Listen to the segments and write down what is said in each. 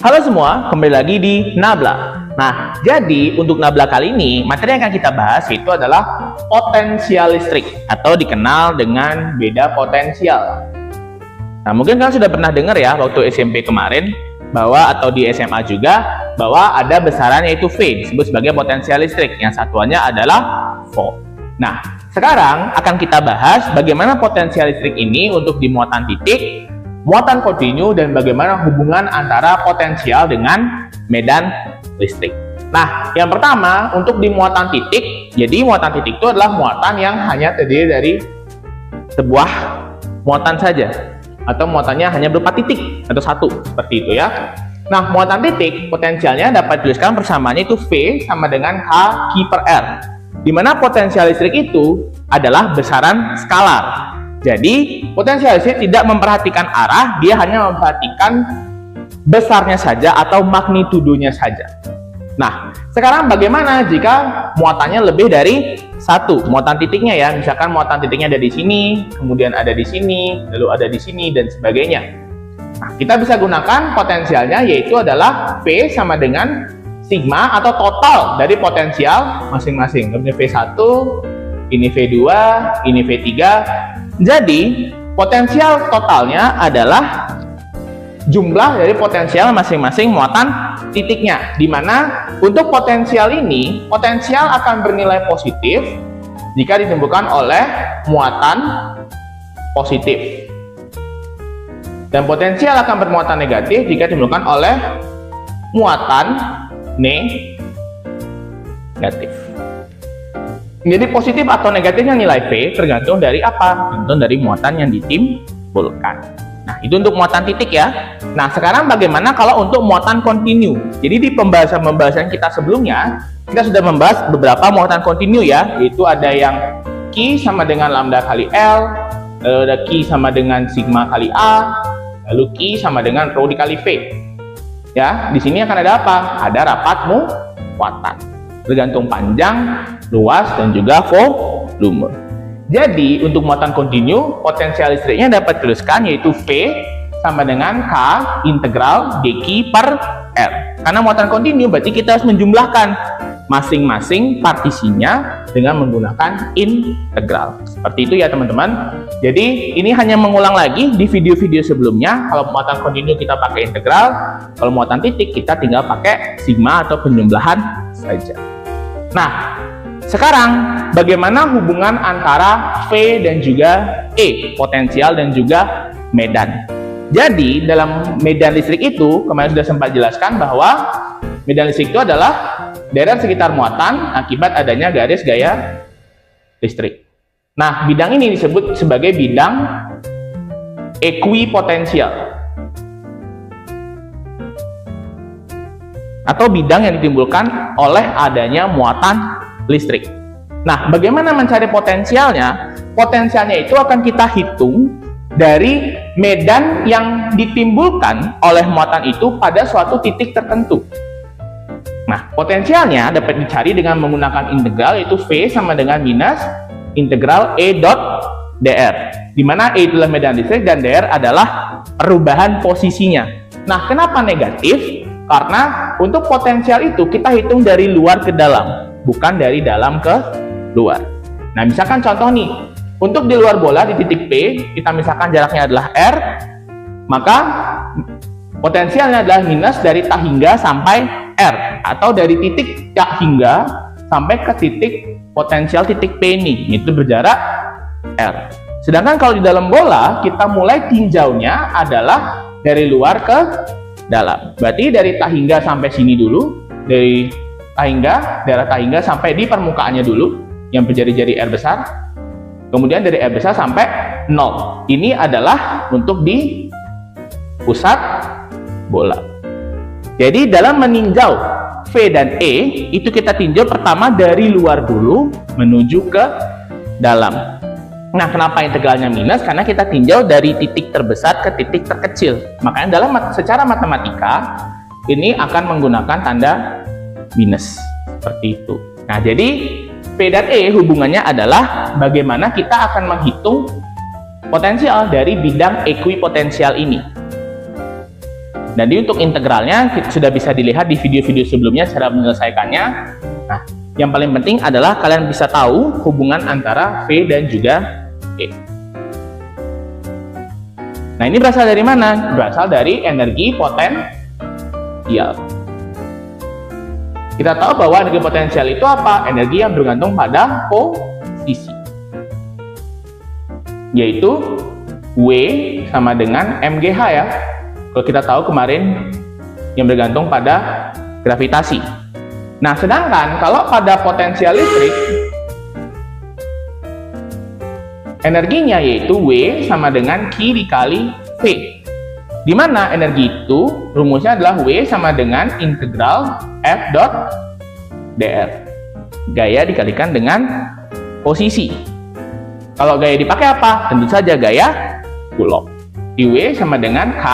Halo semua, kembali lagi di Nabla. Nah, jadi untuk Nabla kali ini, materi yang akan kita bahas itu adalah potensial listrik atau dikenal dengan beda potensial. Nah, mungkin kalian sudah pernah dengar ya waktu SMP kemarin atau di SMA juga bahwa ada besaran yaitu V disebut sebagai potensial listrik, yang satuannya adalah volt. Nah, sekarang akan kita bahas bagaimana potensial listrik ini untuk di muatan titik, muatan kontinu, dan bagaimana hubungan antara potensial dengan medan listrik. Nah, yang pertama untuk di muatan titik, jadi muatan titik itu adalah muatan yang hanya terdiri dari sebuah muatan saja, atau muatannya hanya berupa titik atau satu, seperti itu ya. Nah, muatan titik potensialnya dapat dituliskan persamaannya itu V sama dengan H Q per R, di mana potensial listrik itu adalah besaran skalar. Jadi, potensial listrik tidak memperhatikan arah, dia hanya memperhatikan besarnya saja atau magnitudonya saja. Nah, sekarang bagaimana jika muatannya lebih dari satu, muatan titiknya ya, misalkan muatan titiknya ada di sini, kemudian ada di sini, lalu ada di sini, dan sebagainya. Nah, kita bisa gunakan potensialnya yaitu adalah V sama dengan sigma atau total dari potensial masing-masing. Ini V1, ini V2, ini V3. Jadi, potensial totalnya adalah jumlah dari potensial masing-masing muatan titiknya, di mana untuk potensial ini, potensial akan bernilai positif jika ditimbulkan oleh muatan positif, dan potensial akan bermuatan negatif jika ditimbulkan oleh muatan negatif. Jadi positif atau negatifnya nilai V tergantung dari apa? Tergantung dari muatan yang ditimbulkan. Nah, itu untuk muatan titik ya. Nah, sekarang bagaimana kalau untuk muatan kontinu? Jadi di pembahasan kita sebelumnya, kita sudah membahas beberapa muatan kontinu ya, yaitu ada yang Q sama dengan lambda kali L, lalu ada Q sama dengan sigma kali A, lalu Q sama dengan rho dikali V. Ya, di sini akan ada apa? Ada rapat muatan, tergantung panjang, luas, dan juga volume. Jadi, untuk muatan kontinu, potensial listriknya dapat dituliskan yaitu V sama dengan K integral dQ per R. Karena muatan kontinu berarti kita harus menjumlahkan masing-masing partisinya dengan menggunakan integral. Seperti itu ya teman-teman. Jadi, ini hanya mengulang lagi di video-video sebelumnya. Kalau muatan kontinu kita pakai integral, kalau muatan titik kita tinggal pakai sigma atau penjumlahan saja. Nah, sekarang bagaimana hubungan antara V dan juga E, potensial dan juga medan. Jadi dalam medan listrik itu, kemarin sudah sempat jelaskan bahwa medan listrik itu adalah daerah sekitar muatan akibat adanya garis gaya listrik. Nah, bidang ini disebut sebagai bidang ekuipotensial, atau bidang yang ditimbulkan oleh adanya muatan listrik. Nah, bagaimana mencari potensialnya? Potensialnya itu akan kita hitung dari medan yang ditimbulkan oleh muatan itu pada suatu titik tertentu. Nah, potensialnya dapat dicari dengan menggunakan integral, yaitu V sama dengan minus integral E dot dr, di mana E adalah medan listrik dan dr adalah perubahan posisinya. Nah, kenapa negatif? Karena untuk potensial itu kita hitung dari luar ke dalam, bukan dari dalam ke luar. Nah, misalkan contoh nih, untuk di luar bola di titik P, kita misalkan jaraknya adalah R, maka potensialnya adalah minus dari tak hingga sampai R, atau dari titik tak hingga sampai ke titik potensial titik P ini, itu berjarak R. Sedangkan kalau di dalam bola, kita mulai tinjaunya adalah dari luar ke dalam. Berarti dari tak hingga sampai sini dulu, dari daerah tak hingga sampai di permukaannya dulu yang berjari-jari R besar, kemudian dari R besar sampai 0. Ini adalah untuk di pusat bola. Jadi dalam meninjau V dan E itu kita tinjau pertama dari luar dulu menuju ke dalam. Nah, kenapa integralnya minus? Karena kita tinjau dari titik terbesar ke titik terkecil. Makanya secara matematika ini akan menggunakan tanda minus, seperti itu. Nah, jadi V dan E hubungannya adalah bagaimana kita akan menghitung potensial dari bidang ekuipotensial ini. Jadi untuk integralnya sudah bisa dilihat di video-video sebelumnya cara menyelesaikannya. Nah, yang paling penting adalah kalian bisa tahu hubungan antara V dan juga E. Nah, ini berasal dari mana? Berasal dari energi potensial. Kita tahu bahwa energi potensial itu apa? Energi yang bergantung pada posisi. Yaitu W sama dengan mgh ya. Kalau kita tahu kemarin yang bergantung pada gravitasi. Nah, sedangkan kalau pada potensial listrik, energinya yaitu W sama dengan Q dikali V. Di mana energi itu rumusnya adalah W sama dengan integral F dot dr. Gaya dikalikan dengan posisi. Kalau gaya dipakai apa? Tentu saja gaya Coulomb. W sama dengan K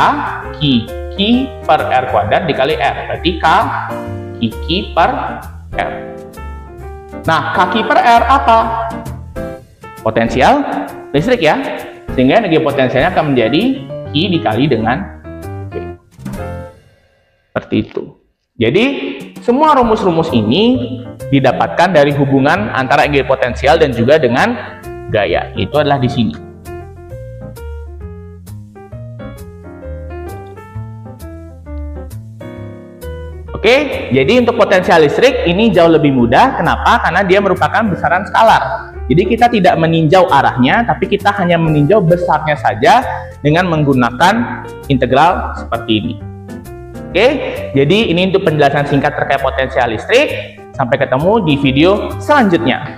per R kuadrat dikali R. Berarti K per R. Nah, K per R apa? Potensial listrik ya. Sehingga energi potensialnya akan menjadi Q dikali dengan V. Seperti itu. Jadi, semua rumus-rumus ini didapatkan dari hubungan antara energi potensial dan juga dengan gaya. Itu adalah di sini. Oke, jadi untuk potensial listrik ini jauh lebih mudah. Kenapa? Karena dia merupakan besaran skalar. Jadi kita tidak meninjau arahnya, tapi kita hanya meninjau besarnya saja dengan menggunakan integral seperti ini. Oke, jadi ini untuk penjelasan singkat terkait potensial listrik. Sampai ketemu di video selanjutnya.